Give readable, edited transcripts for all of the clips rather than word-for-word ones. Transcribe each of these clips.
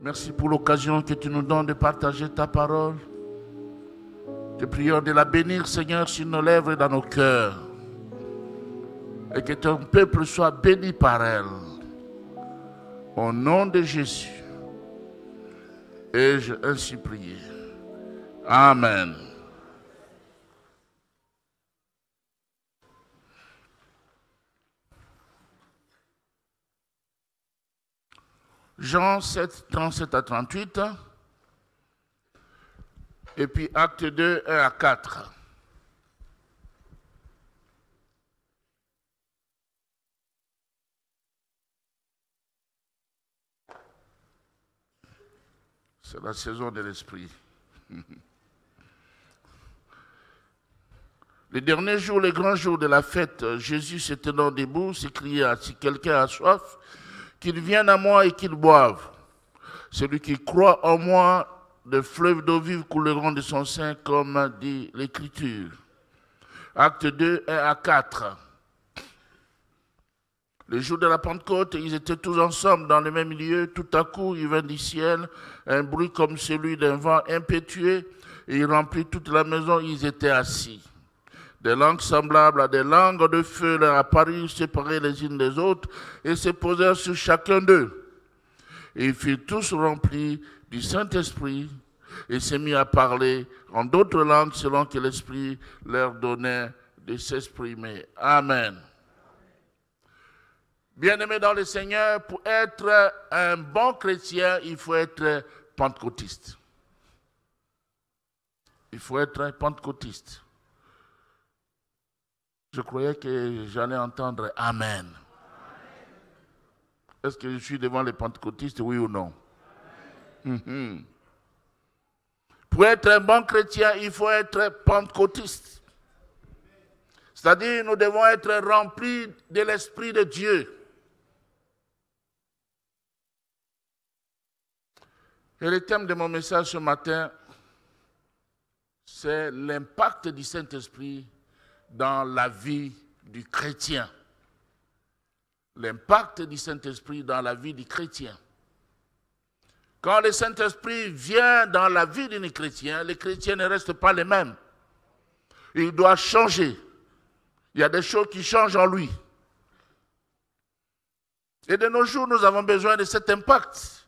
Merci pour l'occasion que tu nous donnes de partager ta parole. Te prions de la bénir, Seigneur, sur nos lèvres et dans nos cœurs. Et que ton peuple soit béni par elle. Au nom de Jésus. Ai-je ainsi prié. Amen. Jean 7, 37 à 38. Et puis Acte 2, 1 à 4. C'est la saison de l'esprit. Le dernier jour, le grand jour de la fête, Jésus se tenant debout, s'écria, si quelqu'un a soif, qu'il vienne à moi et qu'il boive. Celui qui croit en moi, des fleuves d'eau vive couleront de son sein, comme dit l'Écriture. Acte 2, 1 à 4. Le jour de la Pentecôte, ils étaient tous ensemble dans le même lieu. Tout à coup, il vint du ciel un bruit comme celui d'un vent impétueux, et il remplit toute la maison où ils étaient assis. Des langues semblables à des langues de feu leur apparurent, séparées les unes des autres, et se posèrent sur chacun d'eux. Et ils furent tous remplis du Saint-Esprit, et se mirent à parler en d'autres langues selon que l'Esprit leur donnait de s'exprimer. Amen. Bien-aimés dans le Seigneur, pour être un bon chrétien, il faut être pentecôtiste. Il faut être pentecôtiste. Je croyais que j'allais entendre Amen. Est-ce que je suis devant les pentecôtistes, oui ou non? Pour être un bon chrétien, il faut être pentecôtiste. C'est-à-dire, nous devons être remplis de l'Esprit de Dieu. Et le thème de mon message ce matin, c'est l'impact du Saint-Esprit dans la vie du chrétien. L'impact du Saint-Esprit dans la vie du chrétien. Quand le Saint-Esprit vient dans la vie d'un chrétien, les chrétiens ne restent pas les mêmes. Il doit changer. Il y a des choses qui changent en lui. Et de nos jours, nous avons besoin de cet impact.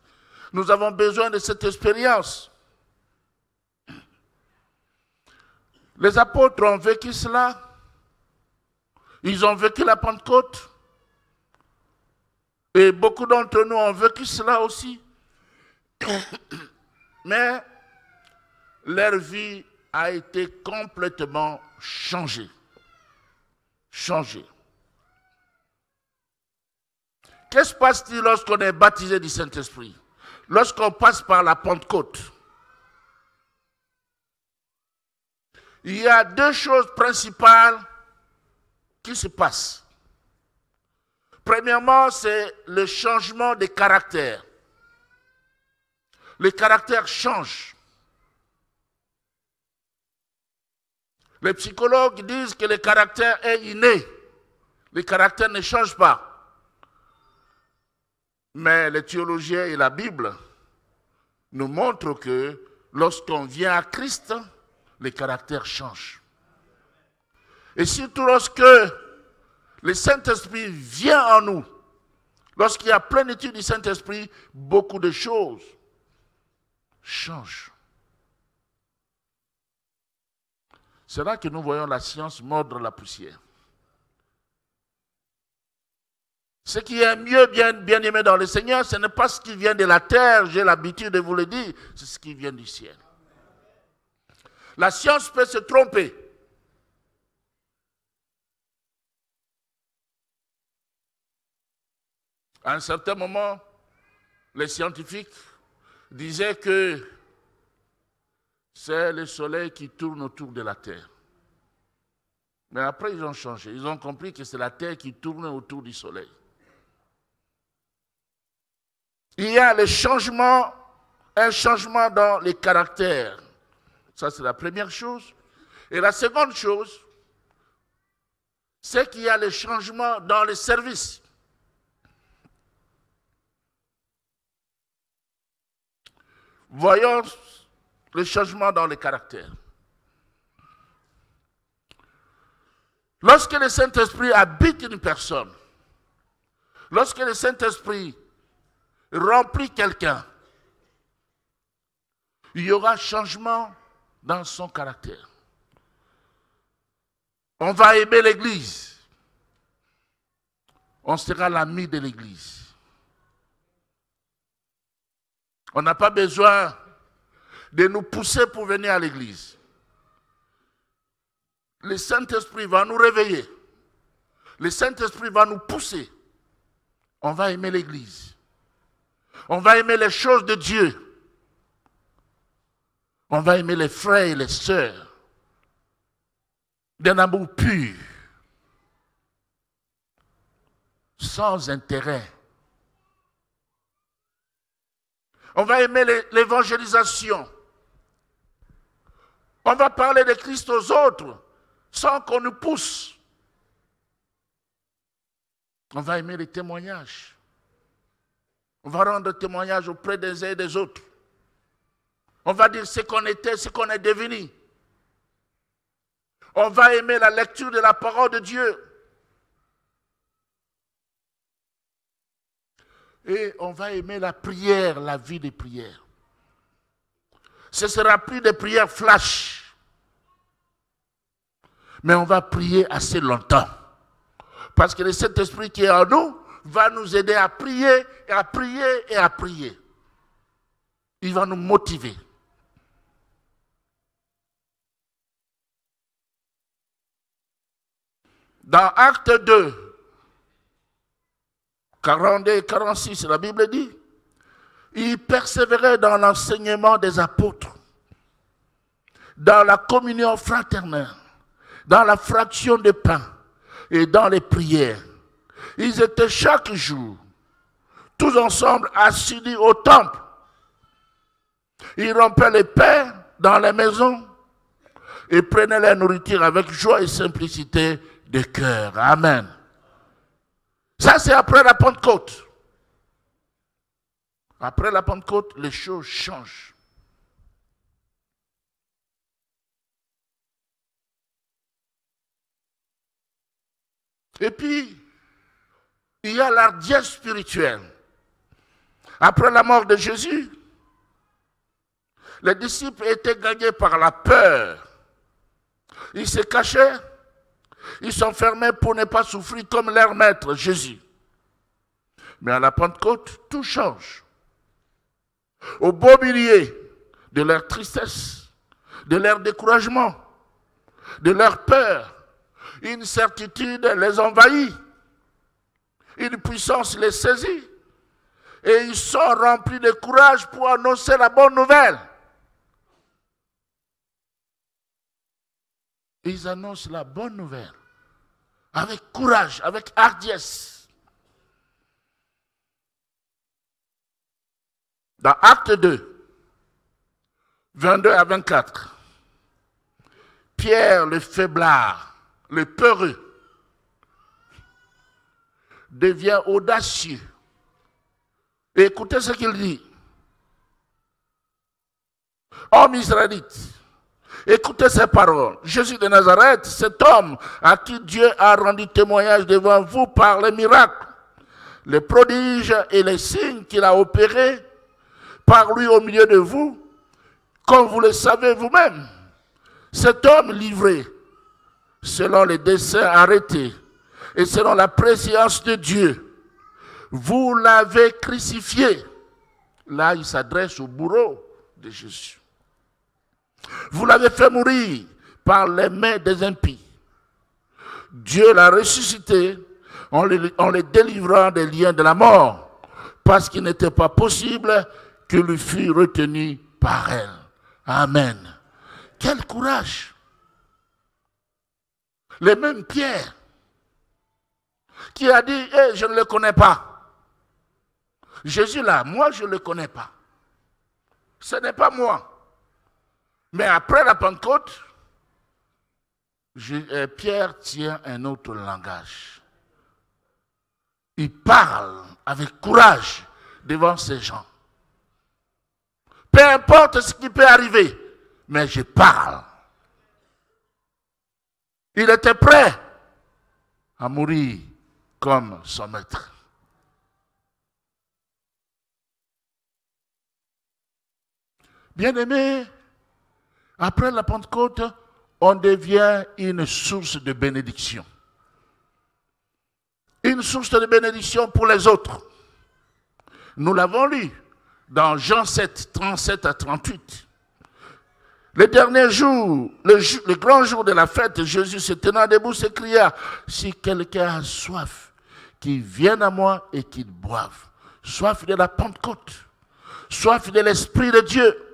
Nous avons besoin de cette expérience. Les apôtres ont vécu cela. Ils ont vécu la Pentecôte. Et beaucoup d'entre nous ont vécu cela aussi. Mais leur vie a été complètement changée. Changée. Qu'est-ce qui se passe-t-il lorsqu'on est baptisé du Saint-Esprit? Lorsqu'on passe par la Pentecôte? Il y a deux choses principales qui se passent. Premièrement, c'est le changement de caractère. Le caractère change. Les psychologues disent que le caractère est inné. Le caractère ne change pas. Mais les théologiens et la Bible nous montrent que lorsqu'on vient à Christ, le caractère change. Et surtout lorsque le Saint-Esprit vient en nous, lorsqu'il y a plénitude du Saint-Esprit, beaucoup de choses changent. C'est là que nous voyons la science mordre la poussière. Ce qui est mieux, bien aimé dans le Seigneur, ce n'est pas ce qui vient de la terre, j'ai l'habitude de vous le dire, c'est ce qui vient du ciel. La science peut se tromper. À un certain moment, les scientifiques disaient que c'est le soleil qui tourne autour de la terre. Mais après, ils ont changé. Ils ont compris que c'est la terre qui tourne autour du soleil. Il y a un changement dans les caractères. Ça, c'est la première chose. Et la seconde chose, c'est qu'il y a le changement dans les services. Voyons le changement dans le caractère. Lorsque le Saint-Esprit habite une personne, lorsque le Saint-Esprit remplit quelqu'un, il y aura changement dans son caractère. On va aimer l'Église. On sera l'ami de l'Église. On n'a pas besoin de nous pousser pour venir à l'Église. Le Saint-Esprit va nous réveiller. Le Saint-Esprit va nous pousser. On va aimer l'Église. On va aimer les choses de Dieu. On va aimer les frères et les sœurs d'un amour pur, sans intérêt. On va aimer l'évangélisation. On va parler de Christ aux autres sans qu'on nous pousse. On va aimer les témoignages. On va rendre témoignage auprès des uns et des autres. On va dire ce qu'on était, ce qu'on est devenu. On va aimer la lecture de la parole de Dieu. Et on va aimer la prière, la vie des prières. Ce ne sera plus des prières flash. Mais on va prier assez longtemps. Parce que le Saint-Esprit qui est en nous va nous aider à prier, et à prier, et à prier. Il va nous motiver. Dans Acte 2, 42 et 46, la Bible dit, il persévérait dans l'enseignement des apôtres, dans la communion fraternelle, dans la fraction de pain et dans les prières. Ils étaient chaque jour, tous ensemble assidus au temple. Ils rompaient les pains dans les maisons et prenaient la nourriture avec joie et simplicité de cœur. Amen. Ça, c'est après la Pentecôte. Après la Pentecôte, les choses changent. Et puis, il y a l'ardiesse spirituelle. Après la mort de Jésus, les disciples étaient gagnés par la peur. Ils se cachaient. Ils s'enfermaient pour ne pas souffrir comme leur maître, Jésus. Mais à la Pentecôte, tout change. Au beau milieu de leur tristesse, de leur découragement, de leur peur, une certitude les envahit, une puissance les saisit, et ils sont remplis de courage pour annoncer la bonne nouvelle. Ils annoncent la bonne nouvelle avec courage, avec hardiesse. Dans Acte 2, 22 à 24, Pierre le faiblard, le peureux, devient audacieux. Et écoutez ce qu'il dit. Homme israélite, écoutez ces paroles. Jésus de Nazareth, cet homme à qui Dieu a rendu témoignage devant vous par les miracles, les prodiges et les signes qu'il a opérés par lui au milieu de vous, comme vous le savez vous-même. Cet homme livré, selon les desseins arrêtés et selon la préscience de Dieu, vous l'avez crucifié. Là, il s'adresse au bourreau de Jésus. Vous l'avez fait mourir par les mains des impies. Dieu l'a ressuscité en le délivrant des liens de la mort, parce qu'il n'était pas possible qu'il lui fût retenu par elle. Amen. Quel courage! Le même Pierre qui a dit, hey, je ne le connais pas. Jésus là, moi je ne le connais pas. Ce n'est pas moi. Mais après la Pentecôte, Pierre tient un autre langage. Il parle avec courage devant ces gens. Peu importe ce qui peut arriver, mais je parle. Il était prêt à mourir comme son maître. Bien-aimés, après la Pentecôte, on devient une source de bénédiction. Une source de bénédiction pour les autres. Nous l'avons lu dans Jean 7, 37 à 38. Le dernier jour, le grand jour de la fête, Jésus se tenant debout s'écria, si quelqu'un a soif, qu'il vienne à moi et qu'il boive. Soif de la Pentecôte, soif de l'Esprit de Dieu.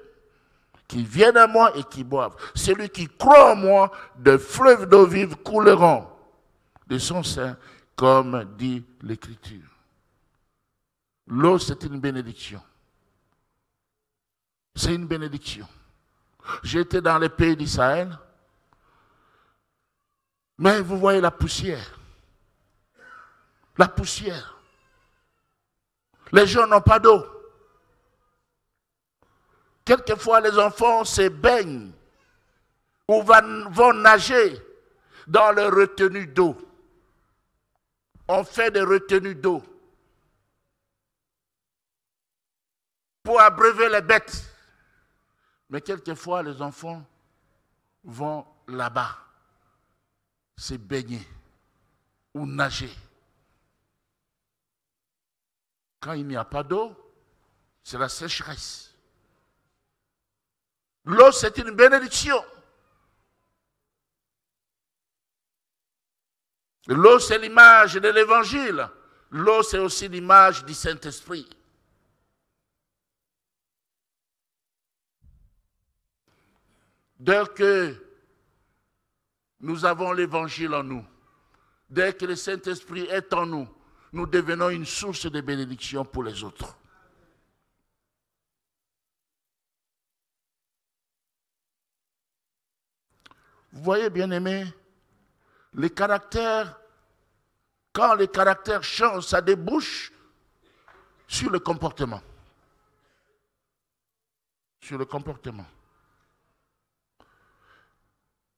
Qui viennent à moi et qui boivent. Celui qui croit en moi, de fleuves d'eau vive couleront de son sein, comme dit l'Écriture. L'eau, c'est une bénédiction. C'est une bénédiction. J'étais dans les pays d'Israël, mais vous voyez la poussière. La poussière. Les gens n'ont pas d'eau. Quelquefois, les enfants se baignent ou vont nager dans les retenues d'eau. On fait des retenues d'eau pour abreuver les bêtes. Mais quelquefois, les enfants vont là-bas se baigner ou nager. Quand il n'y a pas d'eau, c'est la sécheresse. L'eau, c'est une bénédiction. L'eau, c'est l'image de l'Évangile. L'eau, c'est aussi l'image du Saint-Esprit. Dès que nous avons l'Évangile en nous, dès que le Saint-Esprit est en nous, nous devenons une source de bénédiction pour les autres. Vous voyez, bien-aimés, les caractères, quand les caractères changent, ça débouche sur le comportement. Sur le comportement.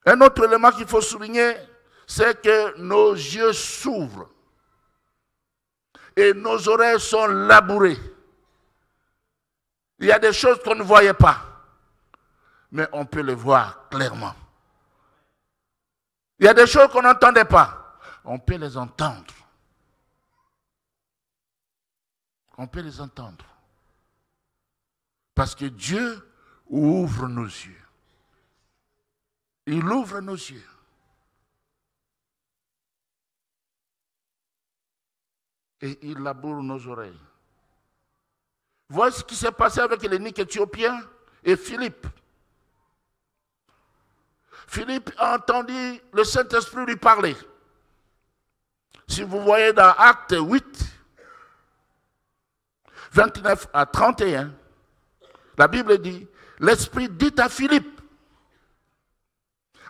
Un autre élément qu'il faut souligner, c'est que nos yeux s'ouvrent et nos oreilles sont labourées. Il y a des choses qu'on ne voyait pas, mais on peut les voir clairement. Il y a des choses qu'on n'entendait pas. On peut les entendre. On peut les entendre. Parce que Dieu ouvre nos yeux. Il ouvre nos yeux. Et il laboure nos oreilles. Voici ce qui s'est passé avec l'énigme éthiopien et Philippe. Philippe a entendu le Saint-Esprit lui parler. Si vous voyez dans Actes 8, 29 à 31, la Bible dit, l'Esprit dit à Philippe,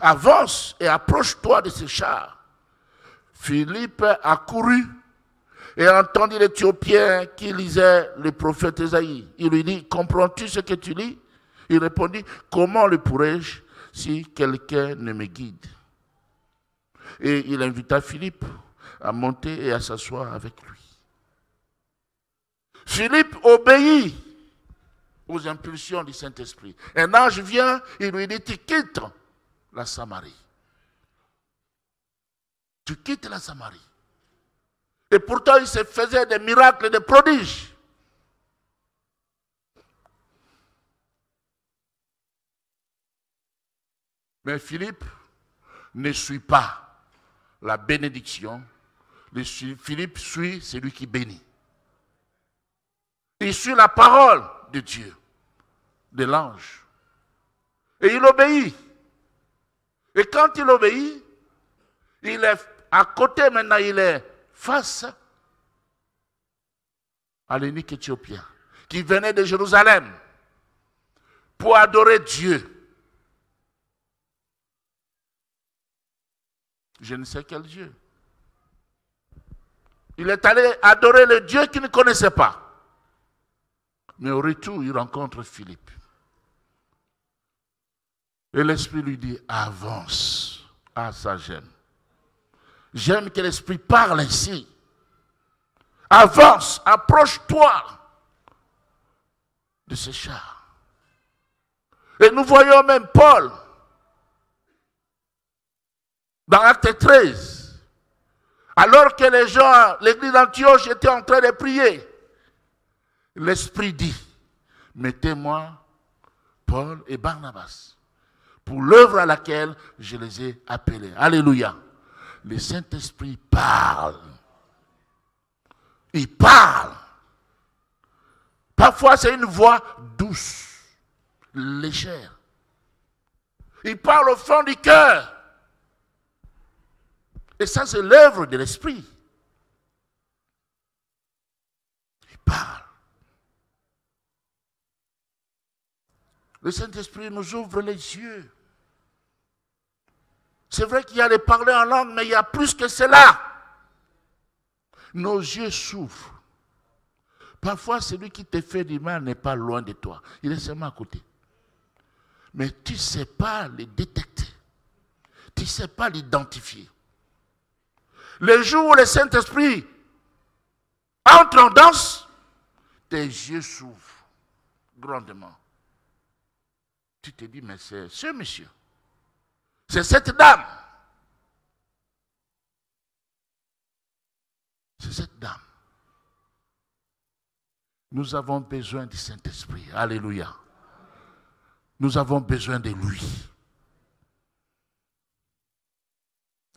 avance et approche-toi de ces chars. Philippe a couru et a entendu l'Éthiopien qui lisait le prophète Ésaïe. Il lui dit, comprends-tu ce que tu lis? Il répondit, comment le pourrais-je si quelqu'un ne me guide? Et il invita Philippe à monter et à s'asseoir avec lui. Philippe obéit aux impulsions du Saint-Esprit. Un ange vient, il lui dit, tu quittes la Samarie. Tu quittes la Samarie. Et pourtant, il se faisait des miracles, des prodiges. Mais Philippe ne suit pas la bénédiction. Philippe suit celui qui bénit. Il suit la parole de Dieu, de l'ange. Et il obéit. Et quand il obéit, il est à côté maintenant, il est face à l'eunuque éthiopien qui venait de Jérusalem pour adorer Dieu. Je ne sais quel Dieu. Il est allé adorer le Dieu qu'il ne connaissait pas. Mais au retour, il rencontre Philippe. Et l'Esprit lui dit, avance. Ah, ça j'aime. J'aime que l'Esprit parle ainsi. Avance, approche-toi de ce char. Et nous voyons même Paul, dans Acte 13, alors que les gens, l'église d'Antioche était en train de prier, l'Esprit dit, mettez-moi Paul et Barnabas pour l'œuvre à laquelle je les ai appelés. Alléluia. Le Saint-Esprit parle. Il parle. Parfois, c'est une voix douce, légère. Il parle au fond du cœur. Et ça, c'est l'œuvre de l'Esprit. Il parle. Le Saint-Esprit nous ouvre les yeux. C'est vrai qu'il y a les parler en langue, mais il y a plus que cela. Nos yeux s'ouvrent. Parfois, celui qui te fait du mal n'est pas loin de toi. Il est seulement à côté. Mais tu ne sais pas le détecter. Tu ne sais pas l'identifier. Le jour où le Saint-Esprit entre en danse, tes yeux s'ouvrent grandement. Tu te dis, mais c'est ce monsieur. C'est cette dame. C'est cette dame. Nous avons besoin du Saint-Esprit. Alléluia. Nous avons besoin de lui.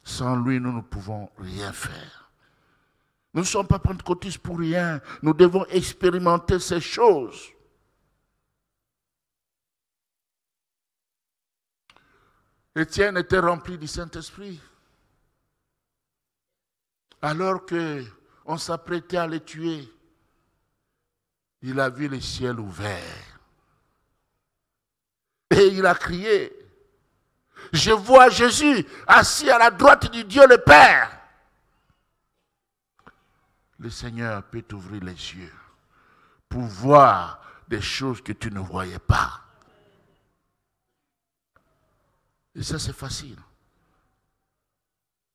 Sans lui, nous ne pouvons rien faire. Nous ne sommes pas pentecôtistes pour rien. Nous devons expérimenter ces choses. Étienne était rempli du Saint-Esprit. Alors qu'on s'apprêtait à le tuer, il a vu le ciel ouvert. Et il a crié, je vois Jésus assis à la droite du Dieu le Père. Le Seigneur peut t'ouvrir les yeux pour voir des choses que tu ne voyais pas. Et ça, c'est facile.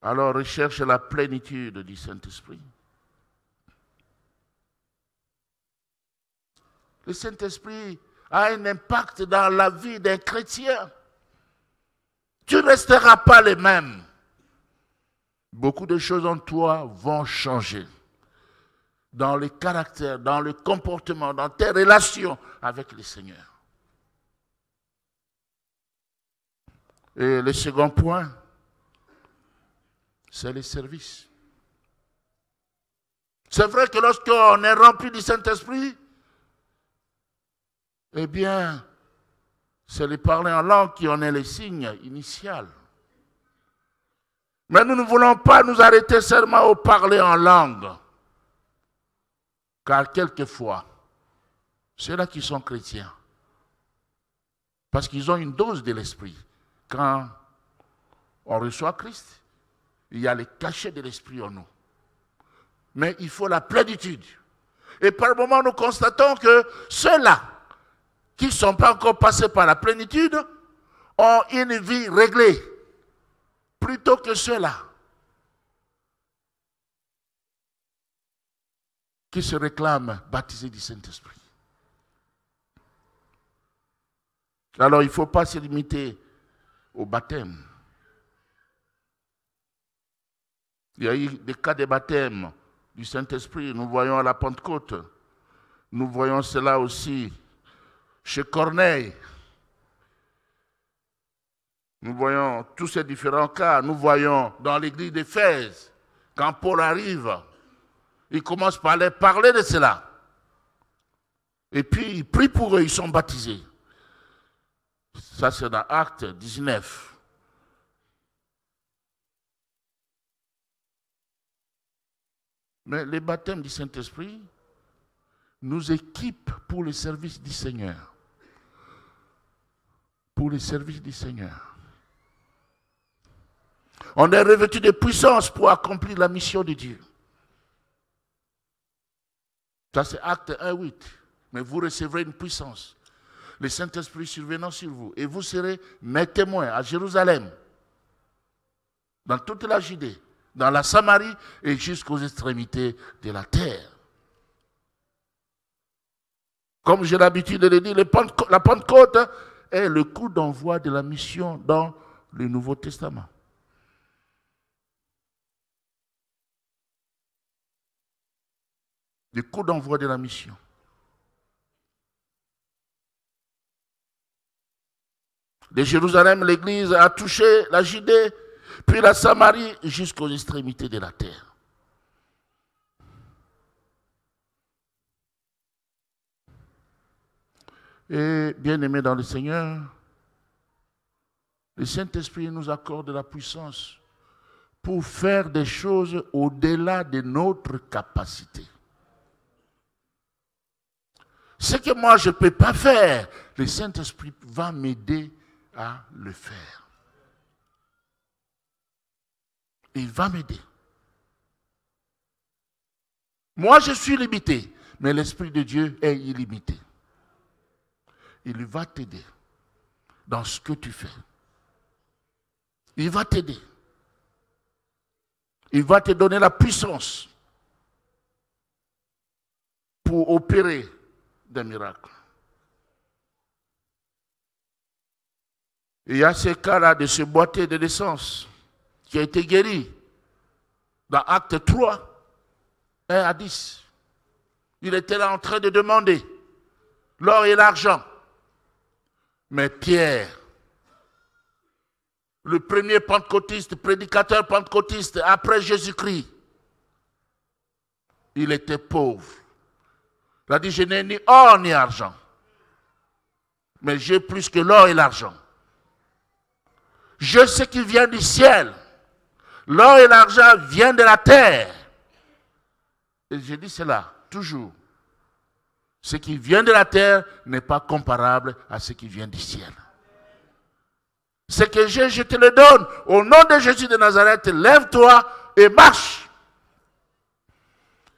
Alors, recherche la plénitude du Saint-Esprit. Le Saint-Esprit a un impact dans la vie d'un chrétien. Tu ne resteras pas le même. Beaucoup de choses en toi vont changer. Dans le caractère, dans le comportement, dans tes relations avec le Seigneur. Et le second point, c'est le service. C'est vrai que lorsqu'on est rempli du Saint-Esprit, eh bien, c'est le parler en langue qui en est le signe initial. Mais nous ne voulons pas nous arrêter seulement au parler en langue. Car quelquefois, ceux-là qui sont chrétiens, parce qu'ils ont une dose de l'esprit, quand on reçoit Christ, il y a le cachet de l'esprit en nous. Mais il faut la plénitude. Et par moments, nous constatons que ceux-là qui ne sont pas encore passés par la plénitude ont une vie réglée, plutôt que ceux-là qui se réclament baptisés du Saint-Esprit. Alors, il ne faut pas se limiter au baptême. Il y a eu des cas de baptême du Saint-Esprit. Nous voyons à la Pentecôte. Nous voyons cela aussi chez Corneille. Nous voyons tous ces différents cas. Nous voyons dans l'église d'Éphèse, quand Paul arrive, il commence par leur parler de cela. Et puis il prie pour eux, ils sont baptisés. Ça, c'est dans Acte 19. Mais les baptêmes du Saint-Esprit nous équipent pour le service du Seigneur. Pour le service du Seigneur. On est revêtu de puissance pour accomplir la mission de Dieu. Ça, c'est Acte 1:8. Mais vous recevrez une puissance. le Saint-Esprit survenant sur vous. Et vous serez mes témoins à Jérusalem, dans toute la Judée, dans la Samarie et jusqu'aux extrémités de la terre. Comme j'ai l'habitude de le dire, la Pentecôte est le coup d'envoi de la mission dans le Nouveau Testament. Le coup d'envoi de la mission. De Jérusalem, l'Église a touché la Judée, puis la Samarie jusqu'aux extrémités de la terre. Et bien-aimés dans le Seigneur, le Saint-Esprit nous accorde la puissance pour faire des choses au-delà de notre capacité. Ce que moi je ne peux pas faire, le Saint-Esprit va m'aider à le faire. Il va m'aider. Moi je suis limité, mais l'Esprit de Dieu est illimité. Il va t'aider dans ce que tu fais. Il va t'aider. Il va te donner la puissance pour opérer des miracles. Il y a ce cas-là de ce boiteux de naissance qui a été guéri dans Acte 3, 1 à 10. Il était là en train de demander l'or et l'argent. Mais Pierre, le premier pentecôtiste, prédicateur pentecôtiste après Jésus-Christ, il était pauvre. Il a dit, je n'ai ni or ni argent, mais j'ai plus que l'or et l'argent. Je sais qu'il vient du ciel. L'or et l'argent viennent de la terre. Et je dis cela toujours. Ce qui vient de la terre n'est pas comparable à ce qui vient du ciel. Ce que j'ai, je te le donne. Au nom de Jésus de Nazareth, lève-toi et marche.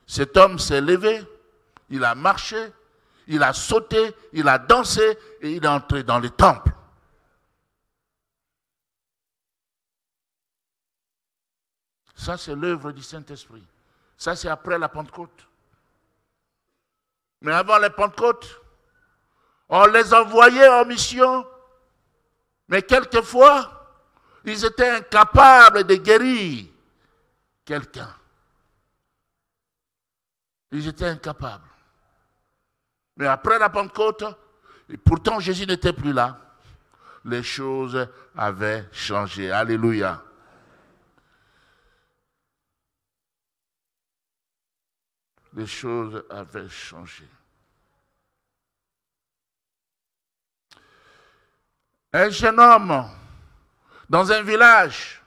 Cet homme s'est levé, il a marché, il a sauté, il a dansé et il est entré dans le temple. Ça, c'est l'œuvre du Saint-Esprit. Ça, c'est après la Pentecôte. Mais avant la Pentecôte, on les envoyait en mission. Mais quelquefois, ils étaient incapables de guérir quelqu'un. Ils étaient incapables. Mais après la Pentecôte, et pourtant Jésus n'était plus là, les choses avaient changé. Alléluia. Les choses avaient changé. Un jeune homme dans un village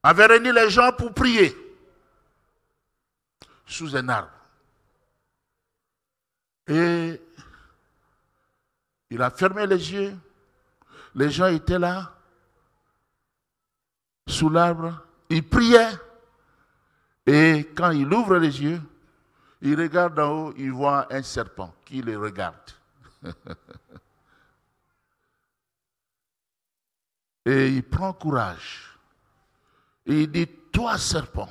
avait réuni les gens pour prier sous un arbre. Et il a fermé les yeux. Les gens étaient là, sous l'arbre. Il priait. Et quand il ouvre les yeux, il regarde en haut, il voit un serpent qui le regarde. Et il prend courage. Et il dit, toi serpent,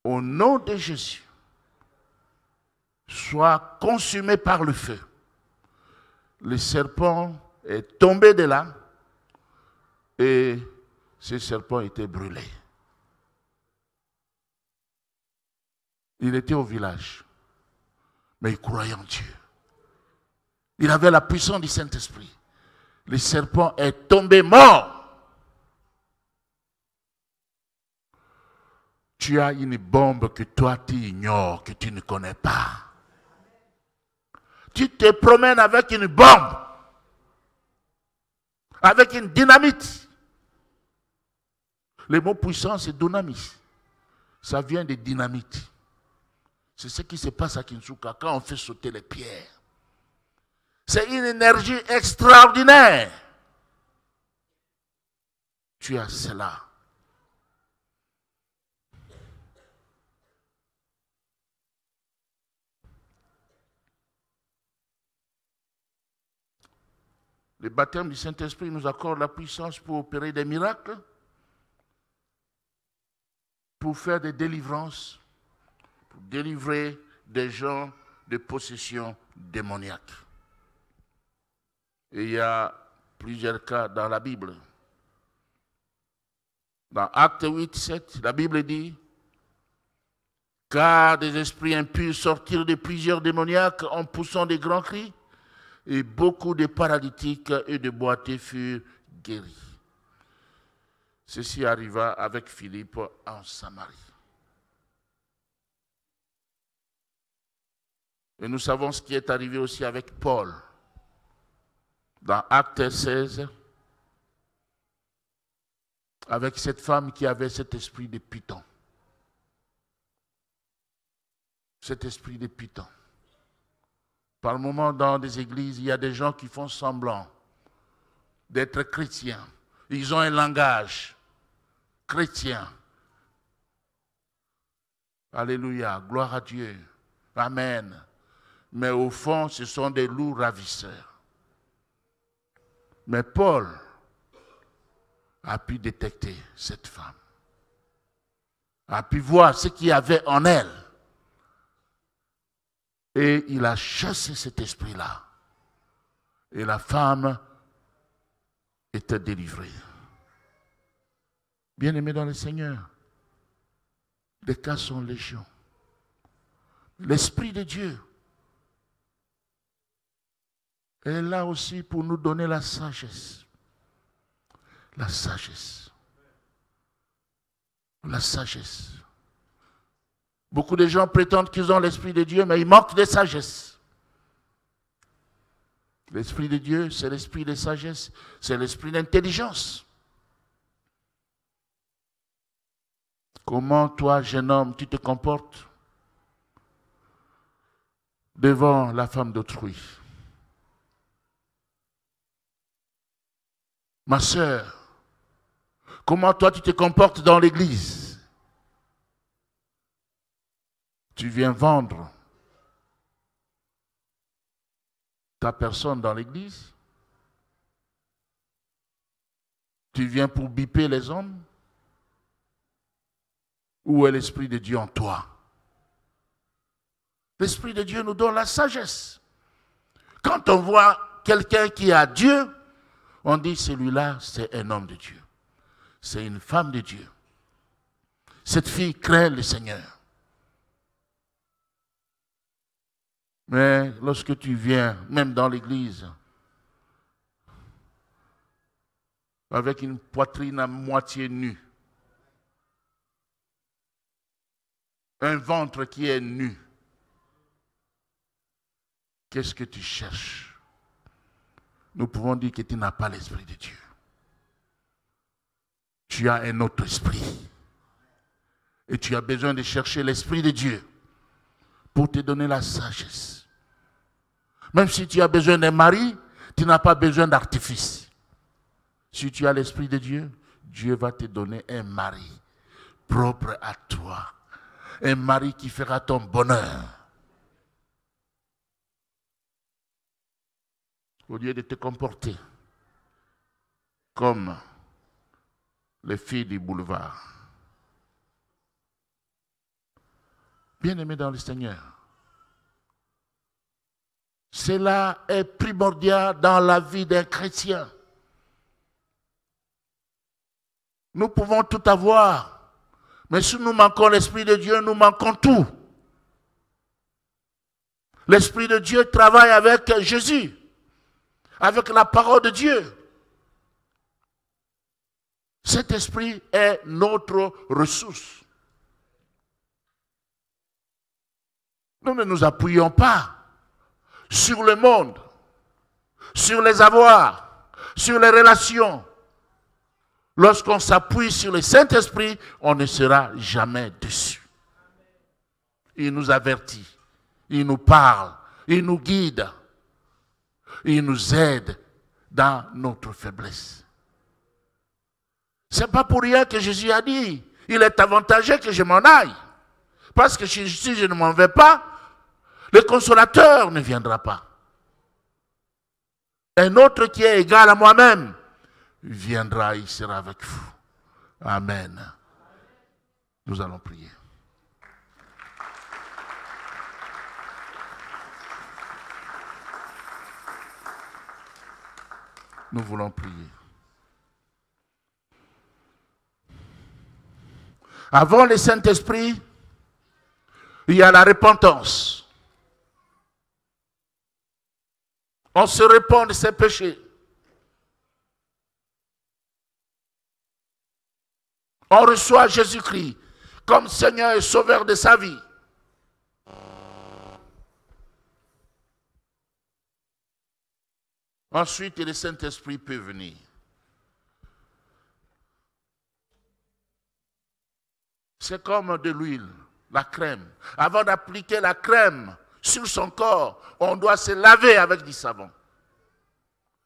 au nom de Jésus, sois consumé par le feu. Le serpent est tombé de là et ce serpent était brûlé. Il était au village, mais il croyait en Dieu. Il avait la puissance du Saint-Esprit. Le serpent est tombé mort. Tu as une bombe que toi tu ignores, que tu ne connais pas. Tu te promènes avec une bombe, avec une dynamite. Le mot puissance, c'est dunamis. Ça vient de dynamite. C'est ce qui se passe à Kinsuka quand on fait sauter les pierres. C'est une énergie extraordinaire. Tu as cela. Le baptême du Saint-Esprit nous accorde la puissance pour opérer des miracles, pour faire des délivrances, pour délivrer des gens de possession démoniaque. Et il y a plusieurs cas dans la Bible. Dans Actes 8, 7, la Bible dit « Car des esprits impurs sortirent de plusieurs démoniaques en poussant des grands cris, et beaucoup de paralytiques et de boiteux furent guéris. » Ceci arriva avec Philippe en Samarie. Et nous savons ce qui est arrivé aussi avec Paul. Dans Actes 16, avec cette femme qui avait cet esprit de Python. Cet esprit de Python. Par moments, dans des églises, il y a des gens qui font semblant d'être chrétiens. Ils ont un langage chrétien. Alléluia, gloire à Dieu. Amen. Mais au fond, ce sont des loups ravisseurs. Mais Paul a pu détecter cette femme. A pu voir ce qu'il y avait en elle. Et il a chassé cet esprit-là. Et la femme était délivrée. Bien-aimés dans le Seigneur, les cas sont légion. L'Esprit de Dieu est là aussi pour nous donner la sagesse. La sagesse. La sagesse. Beaucoup de gens prétendent qu'ils ont l'Esprit de Dieu, mais ils manquent de sagesse. L'Esprit de Dieu, c'est l'Esprit de sagesse, c'est l'Esprit d'intelligence. Comment toi, jeune homme, tu te comportes devant la femme d'autrui? Ma sœur, comment toi tu te comportes dans l'église? Tu viens vendre ta personne dans l'église? Tu viens pour biper les hommes? Où est l'Esprit de Dieu en toi? L'Esprit de Dieu nous donne la sagesse. Quand on voit quelqu'un qui a Dieu, on dit celui-là, c'est un homme de Dieu. C'est une femme de Dieu. Cette fille craint le Seigneur. Mais lorsque tu viens, même dans l'église, avec une poitrine à moitié nue, un ventre qui est nu, qu'est-ce que tu cherches? Nous pouvons dire que tu n'as pas l'Esprit de Dieu. Tu as un autre esprit. Et tu as besoin de chercher l'Esprit de Dieu pour te donner la sagesse. Même si tu as besoin d'un mari, tu n'as pas besoin d'artifice. Si tu as l'Esprit de Dieu, Dieu va te donner un mari propre à toi. Un mari qui fera ton bonheur. Au lieu de te comporter comme les filles du boulevard. Bien-aimés dans le Seigneur, cela est primordial dans la vie d'un chrétien. Nous pouvons tout avoir, mais si nous manquons l'Esprit de Dieu, nous manquons tout. L'Esprit de Dieu travaille avec Jésus, avec la parole de Dieu. Cet esprit est notre ressource. Nous ne nous appuyons pas sur le monde, sur les avoirs, sur les relations. Lorsqu'on s'appuie sur le Saint-Esprit, on ne sera jamais déçu. Il nous avertit, il nous parle, il nous guide, il nous aide dans notre faiblesse. Ce n'est pas pour rien que Jésus a dit, il est avantageux que je m'en aille. Parce que si je ne m'en vais pas, le consolateur ne viendra pas. Un autre qui est égal à moi-même viendra, il sera avec vous. Amen. Nous allons prier. Nous voulons prier. Avant le Saint-Esprit, il y a la repentance. On se répand de ses péchés. On reçoit Jésus-Christ comme Seigneur et Sauveur de sa vie. Ensuite, le Saint-Esprit peut venir. C'est comme de l'huile, la crème. Avant d'appliquer la crème sur son corps, on doit se laver avec du savon.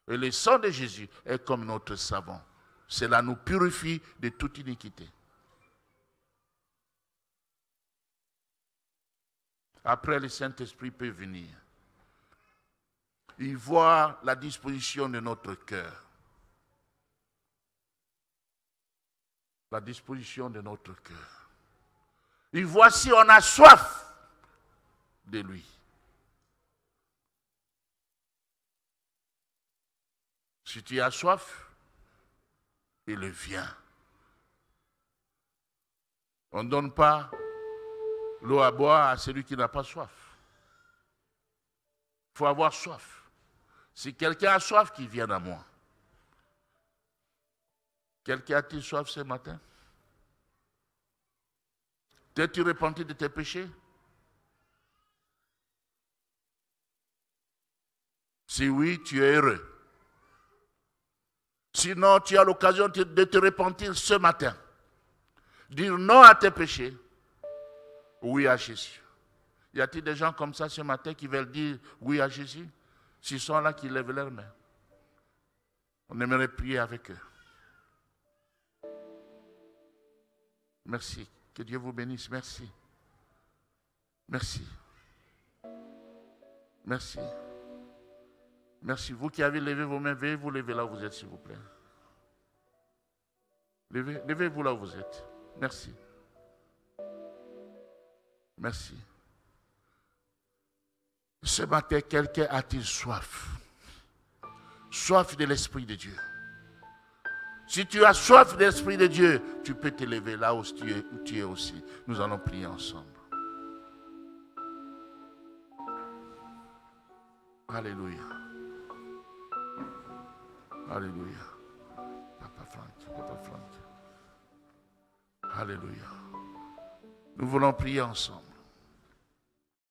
Et le sang de Jésus est comme notre savon. Cela nous purifie de toute iniquité. Après, le Saint-Esprit peut venir. Il voit la disposition de notre cœur. La disposition de notre cœur. Il voit si on a soif de lui. Si tu as soif, il vient. On ne donne pas l'eau à boire à celui qui n'a pas soif. Il faut avoir soif. Si quelqu'un a soif, qu'il vienne à moi. Quelqu'un a-t-il soif ce matin? T'es-tu repenti de tes péchés? Si oui, tu es heureux. Sinon, tu as l'occasion de te repentir ce matin. Dire non à tes péchés. Oui à Jésus. Y a-t-il des gens comme ça ce matin qui veulent dire oui à Jésus? S'ils sont là, qui lèvent leurs mains. On aimerait prier avec eux. Merci. Que Dieu vous bénisse. Merci. Merci. Merci. Merci. Vous qui avez levé vos mains, veuillez vous lever là où vous êtes, s'il vous plaît. Levez-vous là où vous êtes. Merci. Merci. Ce matin, quelqu'un a-t-il soif? Soif de l'Esprit de Dieu. Si tu as soif de l'Esprit de Dieu, tu peux te lever là où tu es aussi. Nous allons prier ensemble. Alléluia. Alléluia. Papa Franck. Alléluia. Nous voulons prier ensemble.